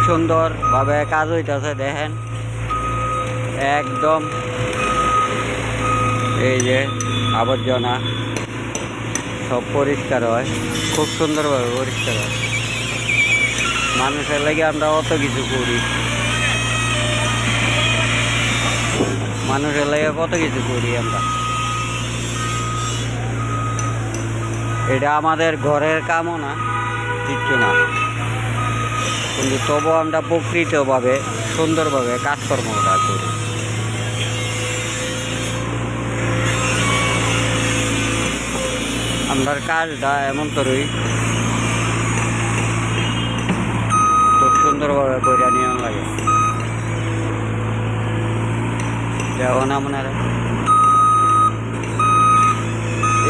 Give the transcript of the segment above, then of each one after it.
সুন্দরভাবে কাজ হইতেছে দেখেন একদম। এই যে আবর্জনা সব পরিষ্কার হয়, খুব সুন্দরভাবে পরিষ্কার হয়। মানুষের লাগে আমরা অত কিছু করি, মানুষের লাগে কত কিছু করি আমরা। এটা আমাদের ঘরের কামও না, কিচ্ছু না, কিন্তু তবু আমরা প্রকৃতভাবে সুন্দরভাবে কাজকর্মটা করি। আমরার কাজটা এমন করি খুব সুন্দরভাবে কইরা নিয়ে লাগে। যেমন আপনারা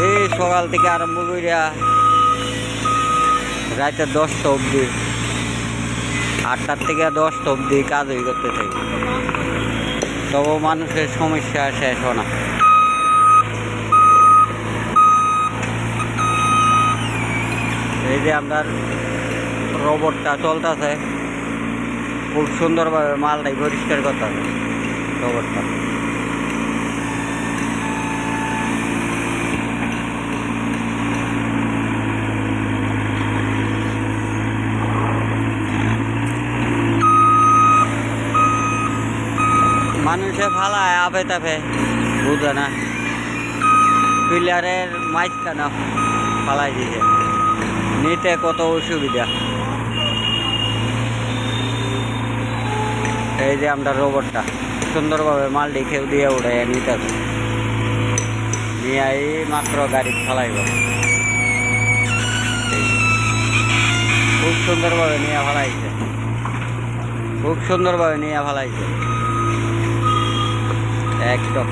এই সকাল থেকে আরম্ভ করিয়া রাতে 10টা অবধি, 8টার থেকে 10টা অবধি কাজ হয়ে করতে থাকি, তবু মানুষের সমস্যা শেষ হয় না। এই যে আপনার রোবটটা চলতেছে, খুব সুন্দরভাবে মালটাই পরিষ্কার করতেছে রোবটটা। মানুষে ফালায় আপে তাপে, বুঝে না, পিলারের মাঝখানে ফালাই দিছে, নিতে কত অসুবিধা। এই যে আমরা রোবটটা সুন্দরভাবে মালটি খেউ দিয়ে উঠে নিতে হবে, নিয়ে এই মাত্র গাড়ি ফালাইব, খুব সুন্দরভাবে নিয়ে ফালাইছে, খুব সুন্দরভাবে নিয়ে ফালাইছে একদম।